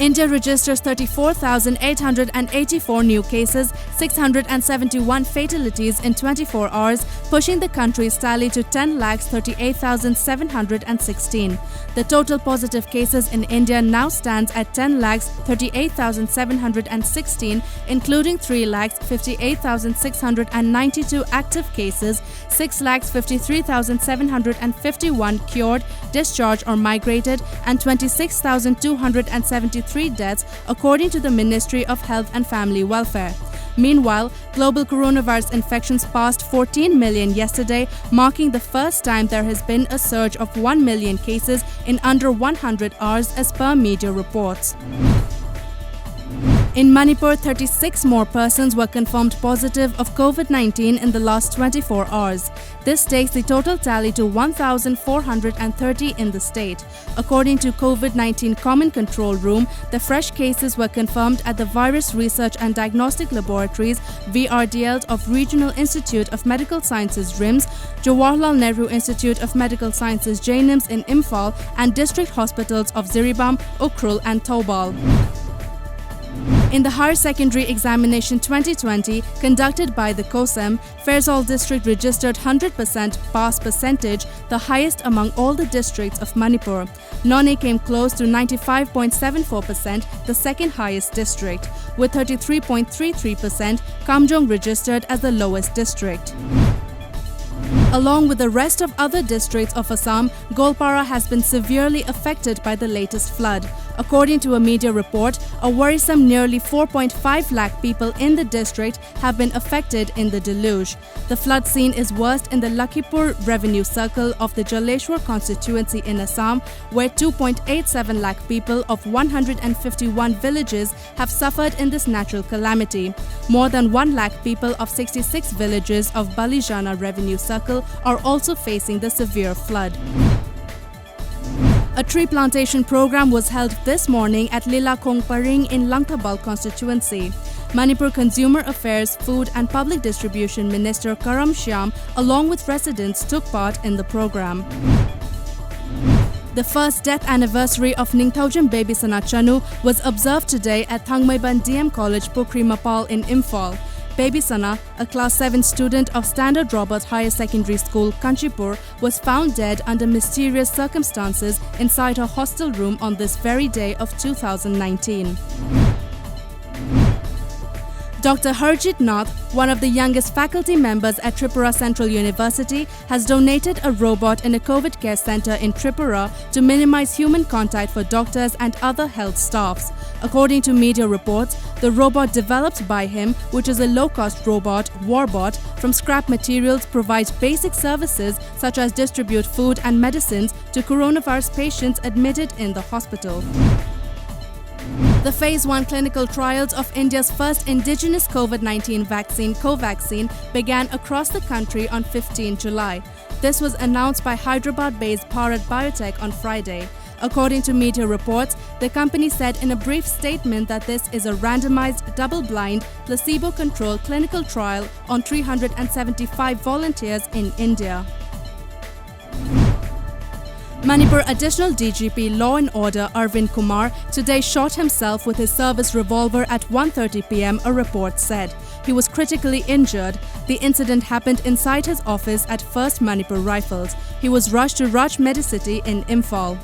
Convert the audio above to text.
India registers 34,884 new cases, 671 fatalities in 24 hours, pushing the country's tally to 10,38,716. The total positive cases in India now stands at 10,38,716, including 3,58,692 active cases, 6,53,751 cured, discharged or migrated, and 26,273 deaths, according to the Ministry of Health and Family Welfare. Meanwhile, global coronavirus infections passed 14 million yesterday, marking the first time there has been a surge of 1 million cases in under 100 hours, as per media reports. In Manipur, 36 more persons were confirmed positive of COVID-19 in the last 24 hours. This takes the total tally to 1,430 in the state. According to COVID-19 Common Control Room, the fresh cases were confirmed at the Virus Research and Diagnostic Laboratories (VRDL) of Regional Institute of Medical Sciences (RIMS), Jawaharlal Nehru Institute of Medical Sciences (JNIMS) in Imphal, and district hospitals of Ziribam, Ukhrul and Thoubal. In the Higher Secondary Examination 2020 conducted by the COSEM, Faisal district registered 100% pass percentage, the highest among all the districts of Manipur. None came close to 95.74%, the second highest district. With 33.33%, Kamjong registered as the lowest district. Along with the rest of other districts of Assam, Golpara has been severely affected by the latest flood. According to a media report, a worrisome nearly 4.5 lakh people in the district have been affected in the deluge. The flood scene is worst in the Lakhipur revenue circle of the Jaleshwar constituency in Assam, where 2.87 lakh people of 151 villages have suffered in this natural calamity. More than 1 lakh people of 66 villages of Balijana revenue circle are also facing the severe flood. A tree plantation program was held this morning at Lila Kongparing in Langtabal constituency. Manipur Consumer Affairs, Food and Public Distribution Minister Karam Shyam, along with residents, took part in the program. The first death anniversary of Ningthaujam Babysana Chanu was observed today at Thangmaiban DM College, Pukri Mapal in Imphal. Babysana, a Class 7 student of Standard Robert Higher Secondary School, Kanchipur, was found dead under mysterious circumstances inside her hostel room on this very day of 2019. Dr. Harjit Nath, one of the youngest faculty members at Tripura Central University, has donated a robot in a COVID care center in Tripura to minimize human contact for doctors and other health staffs. According to media reports, the robot developed by him, which is a low-cost robot, Warbot, from scrap materials, provides basic services such as distribute food and medicines to coronavirus patients admitted in the hospital. The Phase 1 clinical trials of India's first indigenous COVID-19 vaccine, Covaxin, began across the country on 15 July. This was announced by Hyderabad-based Bharat Biotech on Friday. According to media reports, the company said in a brief statement that this is a randomized, double-blind, placebo-controlled clinical trial on 375 volunteers in India. Manipur Additional DGP Law and Order Arvind Kumar today shot himself with his service revolver at 1:30 p.m, a report said. He was critically injured. The incident happened inside his office at First Manipur Rifles. He was rushed to Raj Medicity in Imphal.